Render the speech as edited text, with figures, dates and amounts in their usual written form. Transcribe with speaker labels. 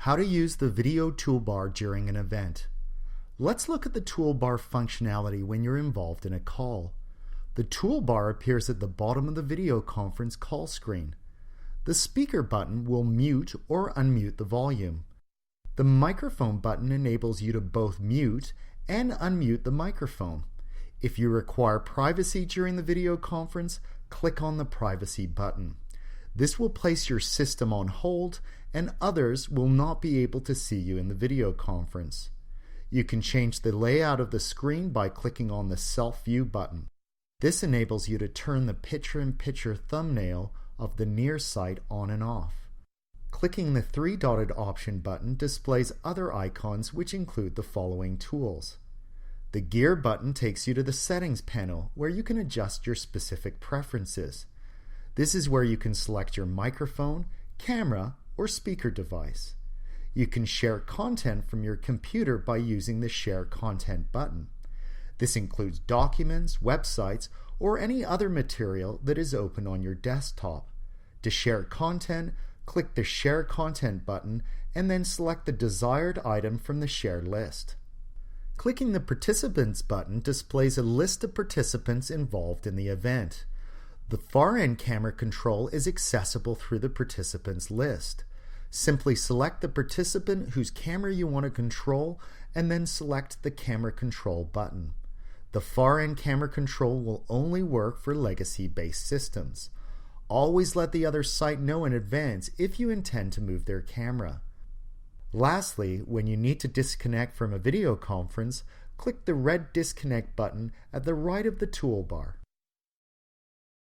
Speaker 1: How to use the video toolbar during an event. Let's look at the toolbar functionality when you're involved in a call. The toolbar appears at the bottom of the video conference call screen. The speaker button will mute or unmute the volume. The microphone button enables you to both mute and unmute the microphone. If you require privacy during the video conference, click on the privacy button. This will place your system on hold and others will not be able to see you in the video conference. You can change the layout of the screen by clicking on the Self View button. This enables you to turn the picture-in-picture thumbnail of the near site on and off. Clicking the three-dotted option button displays other icons which include the following tools. The gear button takes you to the settings panel where you can adjust your specific preferences. This is where you can select your microphone, camera, or speaker device. You can share content from your computer by using the Share Content button. This includes documents, websites, or any other material that is open on your desktop. To share content, click the Share Content button and then select the desired item from the shared list. Clicking the Participants button displays a list of participants involved in the event. The far-end camera control is accessible through the participants list. Simply select the participant whose camera you want to control and then select the Camera Control button. The far-end camera control will only work for legacy-based systems. Always let the other site know in advance if you intend to move their camera. Lastly, when you need to disconnect from a video conference, click the red Disconnect button at the right of the toolbar.